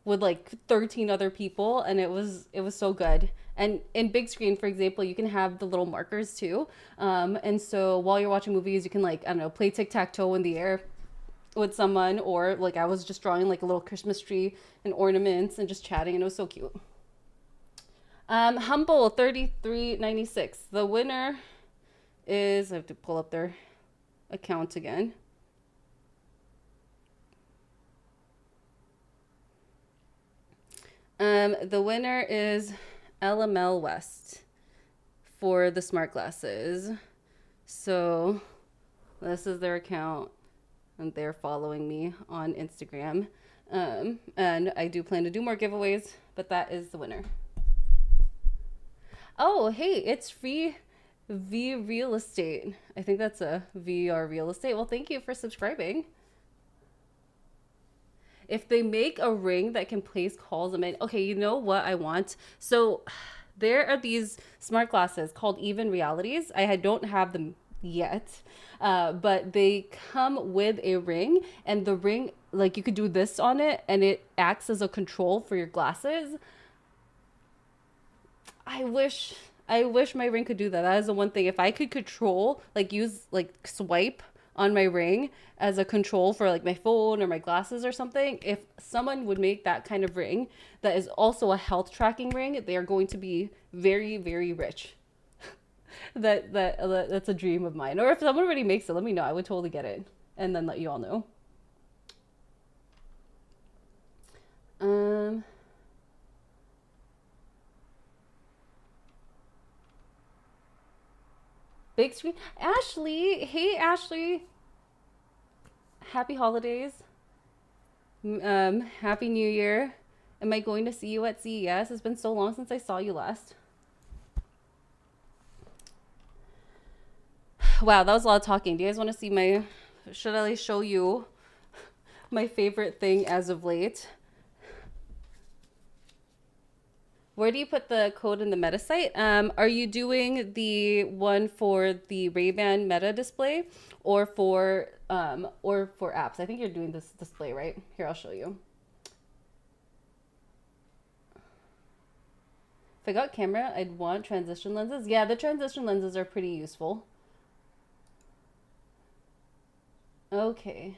Speaker 1: with like 13 other people, and it was so good. And in big screen, for example, you can have the little markers too. And so while you're watching movies, you can like, I don't know, play tic-tac-toe in the air with someone, or like I was just drawing like a little Christmas tree and ornaments and just chatting, and it was so cute. Humble 3396. The winner is, I have to pull up their account again. The winner is LML West for the smart glasses. So this is their account, and they're following me on Instagram. And I do plan to do more giveaways, but that is the winner. Oh, hey, it's free V Real Estate. I think that's a VR Real Estate. Well, thank you for subscribing. If they make a ring that can place calls, I mean, okay, you know what I want? So there are these smart glasses called Even Realities. I don't have them yet, but they come with a ring, and the ring, like you could do this on it, and it acts as a control for your glasses. I wish my ring could do that. That is the one thing. If I could control, like use like swipe on my ring as a control for like my phone or my glasses or something, if someone would make that kind of ring that is also a health tracking ring, they are going to be very, very rich. That's a dream of mine. Or if someone already makes it, let me know. I would totally get it and then let you all know. Big screen. Ashley. Hey, Ashley. Happy holidays. Happy New Year. Am I going to see you at CES? It's been so long since I saw you last. Wow, that was a lot of talking. Do you guys want to see my... Should I show you my favorite thing as of late? Where do you put the code in the Meta site? Are you doing the one for the RayBan Meta display or for apps? I think you're doing this display, right? Here, I'll show you. If I got camera, I'd want transition lenses. Yeah, the transition lenses are pretty useful. Okay.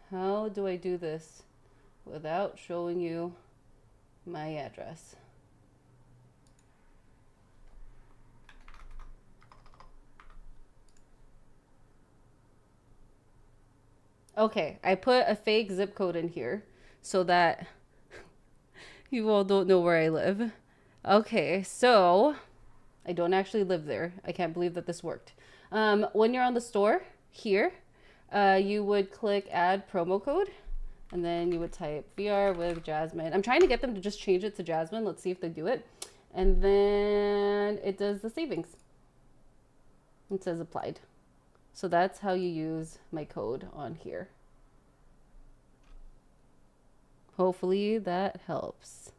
Speaker 1: How do I do this without showing you my address? Okay, I put a fake zip code in here so that You all don't know where I live. Okay, so I don't actually live there. I can't believe that this worked. When you're on the store here, you would click add promo code, and then you would type VR with Jasmine. I'm trying to get them to just change it to Jasmine. Let's see if they do it. And then it does the savings. It says applied. So that's how you use my code on here. Hopefully that helps.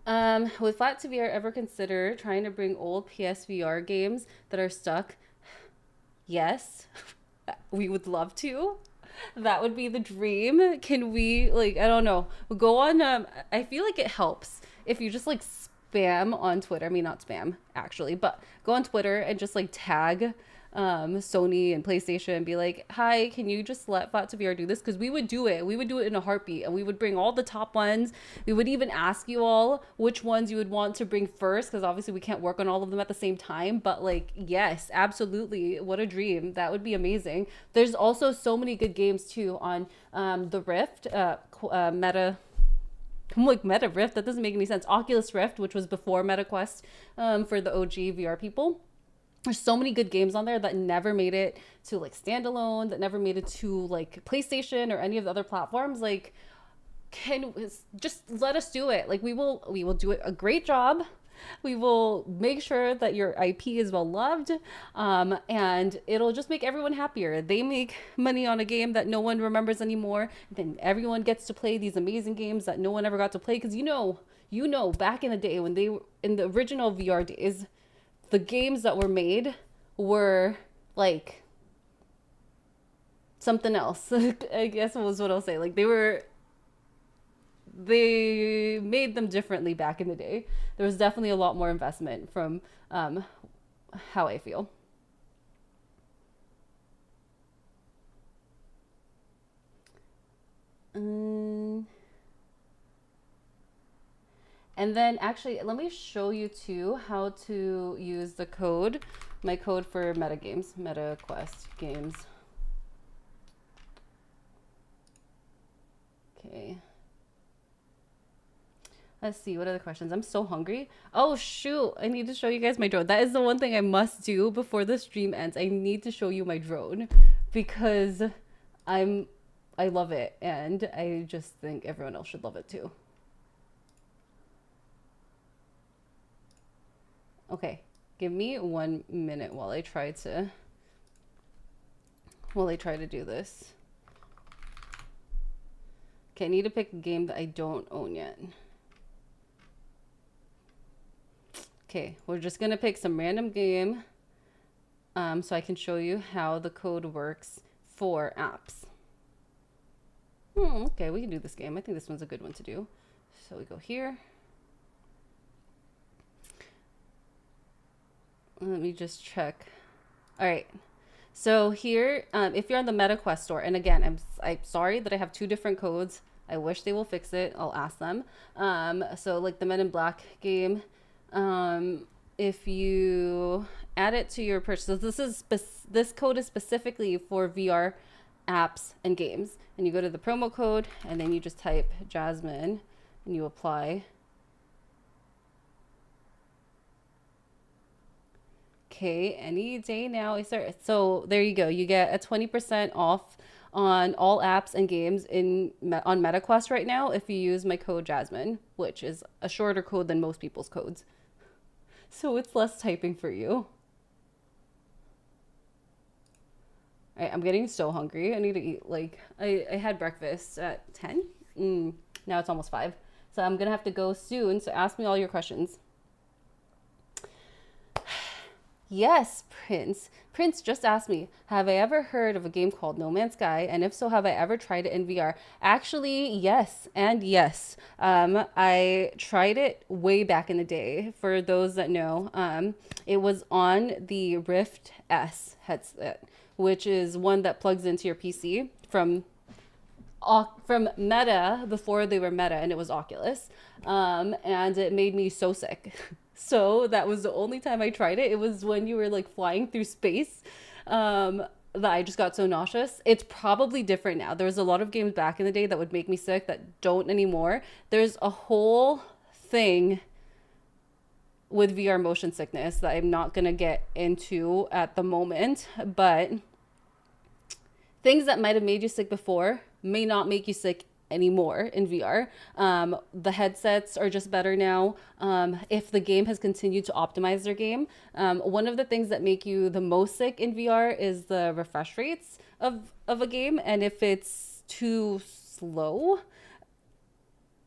Speaker 1: Would Flat to VR ever consider trying to bring old PSVR games that are stuck? Yes, we would love to. That would be the dream. Can we, like, I don't know, go on, I feel like it helps if you just like spam on Twitter. I mean, not spam actually, but go on Twitter and just like tag Sony and PlayStation and be like, hi, can you just let Flat to VR do this? Because we would do it. We would do it in a heartbeat, and we would bring all the top ones. We would even ask you all which ones you would want to bring first, because obviously we can't work on all of them at the same time. But like, yes, absolutely. What a dream. That would be amazing. There's also so many good games too on the Rift, Meta. I'm like, Meta Rift? That doesn't make any sense. Oculus Rift, which was before MetaQuest, for the OG VR people. There's so many good games on there that never made it to like standalone, that never made it to like PlayStation or any of the other platforms. Like, just let us do it. Like, we will do it a great job. We will make sure that your IP is well loved, and it'll just make everyone happier. They make money on a game that no one remembers anymore. Then everyone gets to play these amazing games that no one ever got to play. Because you know, back in the day when they were in the original VR days, the games that were made were like something else. I guess was what I'll say. Like, they made them differently back in the day. There was definitely a lot more investment from how I feel. And then actually, let me show you too how to use the code, my code for Meta Games, Meta Quest Games. Okay. Let's see, what other questions? I'm so hungry. Oh shoot, I need to show you guys my drone. That is the one thing I must do before the stream ends. I need to show you my drone because I love it, and I just think everyone else should love it too. Okay, give me 1 minute while I try to do this. Okay, I need to pick a game that I don't own yet. Okay, we're just gonna pick some random game so I can show you how the code works for apps. Okay, we can do this game. I think this one's a good one to do. So we go here. Let me just check. All right. So here, if you're on the MetaQuest store, and again, I'm sorry that I have two different codes. I wish they will fix it. I'll ask them. So like the Men in Black game, if you add it to your purchase, so this code is specifically for VR apps and games, and you go to the promo code, and then you just type Jasmine, and you apply. Okay, any day now. So there you go. You get a 20% off on all apps and games on MetaQuest right now if you use my code Jasmine, which is a shorter code than most people's codes. So it's less typing for you. All right, I'm getting so hungry. I need to eat. Like, I had breakfast at 10. Now it's almost 5. So I'm going to have to go soon. So ask me all your questions. Yes, Prince. Prince just asked me, have I ever heard of a game called No Man's Sky? And if so, have I ever tried it in VR? Actually, yes and yes. I tried it way back in the day. For those that know, it was on the Rift S headset, which is one that plugs into your PC from Meta before they were Meta, and it was Oculus. And it made me so sick. So that was the only time I tried it. It was when you were like flying through space. that I just got so nauseous. It's probably different now. There's a lot of games back in the day that would make me sick that don't anymore. There's a whole thing with VR motion sickness that I'm not going to get into at the moment, but things that might have made you sick before may not make you sick anymore in VR. The headsets are just better now. If the game has continued to optimize their game, one of the things that make you the most sick in VR is the refresh rates of a game. And if it's too slow,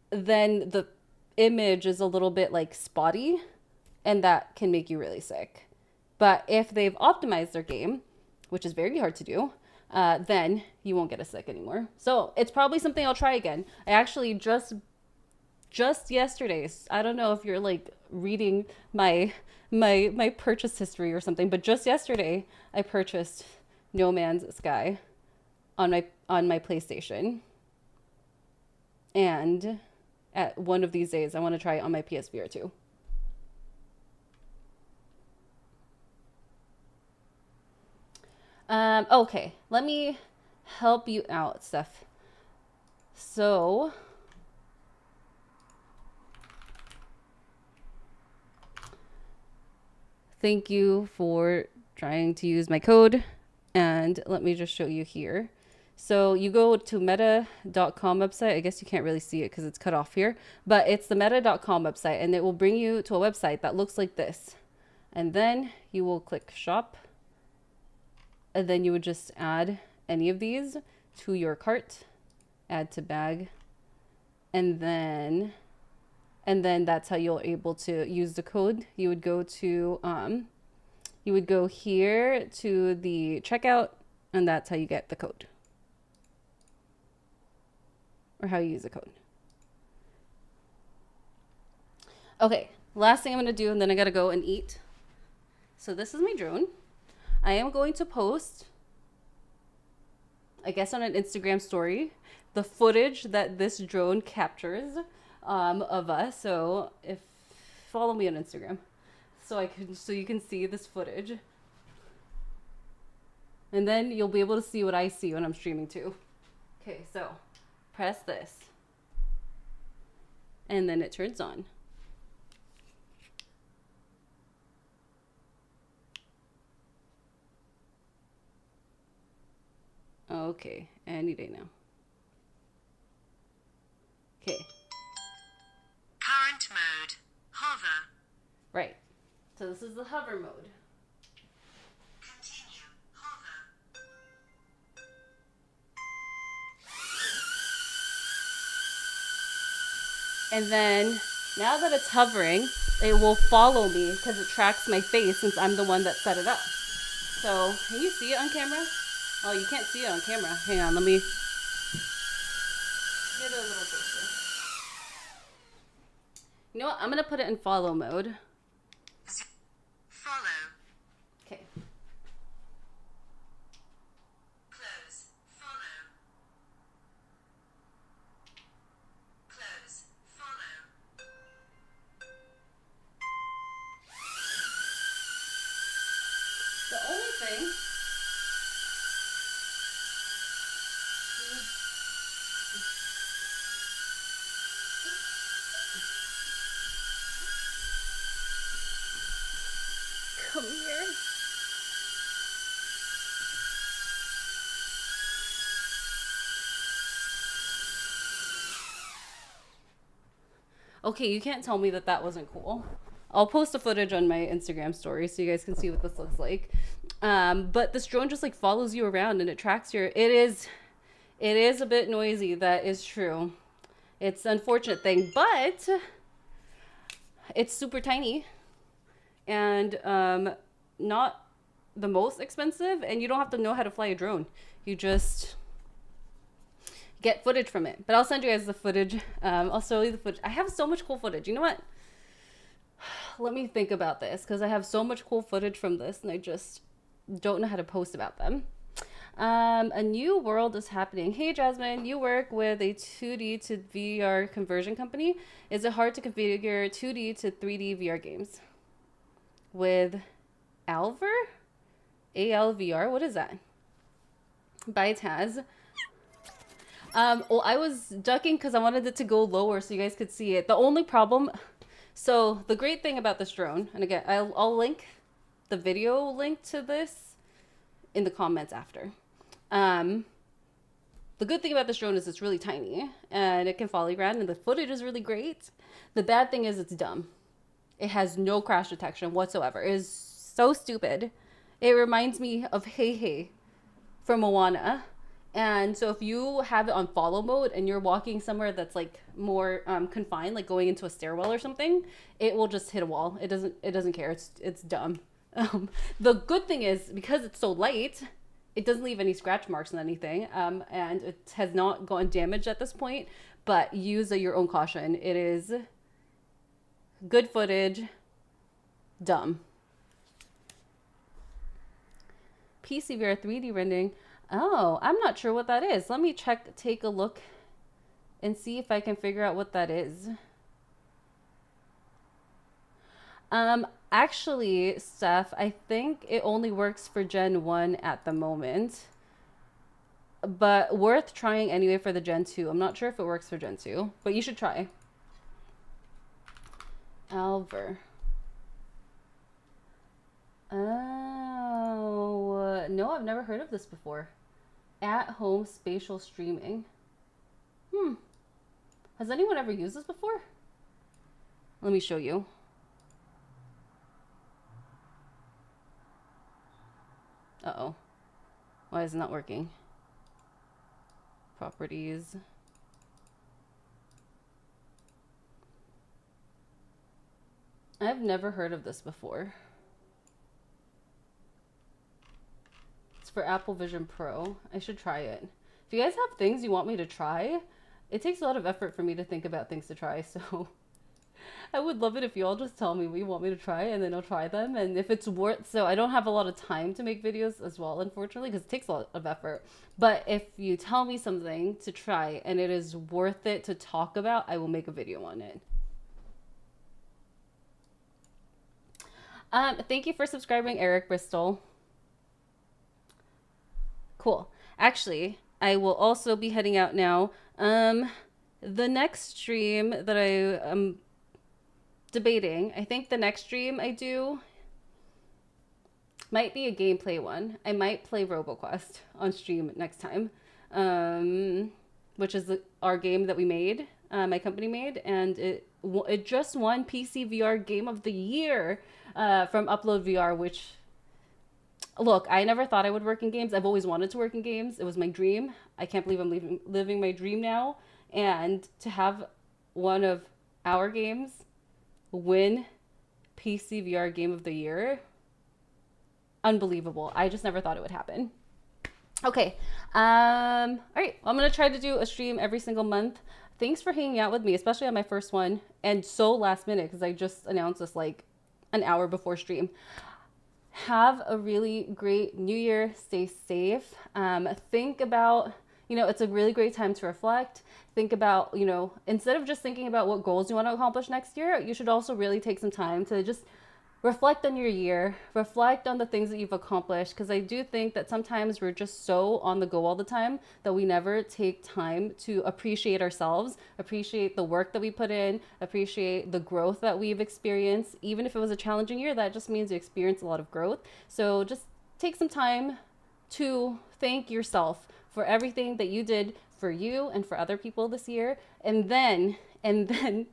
Speaker 1: then the image is a little bit like spotty, and that can make you really sick. But if they've optimized their game, which is very hard to do, then you won't get as sick anymore. So it's probably something I'll try again. I actually just yesterday, I don't know if you're like reading my purchase history or something, but just yesterday I purchased No Man's Sky on my PlayStation. And at one of these days I want to try it on my PSVR too. Okay, let me help you out, Steph. So, thank you for trying to use my code. And let me just show you here. So you go to meta.com website. I guess you can't really see it because it's cut off here, but it's the meta.com website, and it will bring you to a website that looks like this. And then you will click shop. And then you would just add any of these to your cart, add to bag, and then that's how you're able to use the code. You would go to you would go here to the checkout, and that's how you get the code, or how you use the code. Okay, last thing I'm gonna do, and then I gotta go and eat. So this is my drone. I am going to post, I guess on an Instagram story, the footage that this drone captures of us. So follow me on Instagram, so you can see this footage, and then you'll be able to see what I see when I'm streaming too. Okay, so press this, and then it turns on. Okay, any day now. Okay.
Speaker 2: Current mode, hover.
Speaker 1: Right. So this is the hover mode.
Speaker 2: Continue, hover.
Speaker 1: And then, now that it's hovering, it will follow me because it tracks my face since I'm the one that set it up. So, can you see it on camera? Oh, you can't see it on camera. Hang on, let me get it a little closer. You know what? I'm going to put it in follow mode.
Speaker 2: Follow.
Speaker 1: Okay.
Speaker 2: Close. Follow. Close. Follow.
Speaker 1: The only thing... Come here. Okay, you can't tell me that that wasn't cool. I'll post a footage on my Instagram story so you guys can see what this looks like. But this drone just like follows you around and it tracks your... It is a bit noisy, that is true. It's an unfortunate thing, but it's super tiny and not the most expensive, and you don't have to know how to fly a drone. You just get footage from it. But I'll send you guys the footage. I'll show you the footage. I have so much cool footage. You know what? Let me think about this, because I have so much cool footage from this and I just don't know how to post about them. A new world is happening. Hey Jasmine, you work with a 2D to VR conversion company. Is it hard to configure 2D to 3D VR games? With Alver? ALVR? What is that? by Taz. Well, I was ducking because I wanted it to go lower so you guys could see it. The only problem, so the great thing about this drone, and again, I'll link the video link to this in the comments after. The good thing about this drone is it's really tiny and it can follow ground and the footage is really great. The bad thing is it's dumb. It has no crash detection whatsoever. It is so stupid. It reminds me of Hey Hey from Moana. And so if you have it on follow mode and you're walking somewhere that's like more confined, like going into a stairwell or something, it will just hit a wall. It doesn't care. It's dumb. The good thing is because it's so light, it doesn't leave any scratch marks on anything, and it has not gone damaged at this point. But use at your own caution. It is good footage, dumb. PCVR 3D rendering. Oh, I'm not sure what that is. Let me take a look and see if I can figure out what that is. Actually, Steph, I think it only works for Gen 1 at the moment. But worth trying anyway for the Gen 2. I'm not sure if it works for Gen 2, but you should try. Alver. Oh, no, I've never heard of this before. At-home spatial streaming. Has anyone ever used this before? Let me show you. Uh-oh. Why is it not working? Properties. I've never heard of this before. It's for Apple Vision Pro. I should try it. If you guys have things you want me to try, it takes a lot of effort for me to think about things to try, so I would love it if you all just tell me what you want me to try and then I'll try them. And if it's worth, so I don't have a lot of time to make videos as well, unfortunately, because it takes a lot of effort. But if you tell me something to try and it is worth it to talk about, I will make a video on it. Thank you for subscribing, Eric Bristol. Cool. Actually, I will also be heading out now. The next stream that I am debating, I think the next stream I do might be a gameplay one. I might play RoboQuest on stream next time, which is our game that we made, my company made, and it just won PC VR Game of the Year from Upload VR, which, look, I never thought I would work in games. I've always wanted to work in games. It was my dream. I can't believe I'm living my dream now. And to have one of our games win PC VR Game of the Year, unbelievable. I just never thought it would happen. Okay. All right. Well, I'm going to try to do a stream every single month. Thanks for hanging out with me, especially on my first one. And so last minute, because I just announced this like an hour before stream. Have a really great new year. Stay safe. Think about, it's a really great time to reflect. Think about, instead of just thinking about what goals you want to accomplish next year, you should also really take some time to just reflect on your year, reflect on the things that you've accomplished. Because I do think that sometimes we're just so on the go all the time that we never take time to appreciate ourselves, appreciate the work that we put in, appreciate the growth that we've experienced. Even if it was a challenging year, that just means you experience a lot of growth. So just take some time to thank yourself for everything that you did for you and for other people this year. And then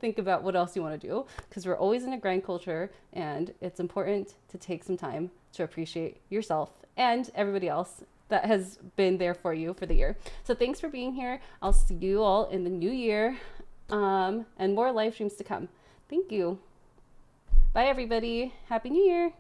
Speaker 1: think about what else you want to do, because we're always in a grind culture and it's important to take some time to appreciate yourself and everybody else that has been there for you for the year. So thanks for being here. I'll see you all in the new year, and more live streams to come. Thank you. Bye everybody. Happy New Year.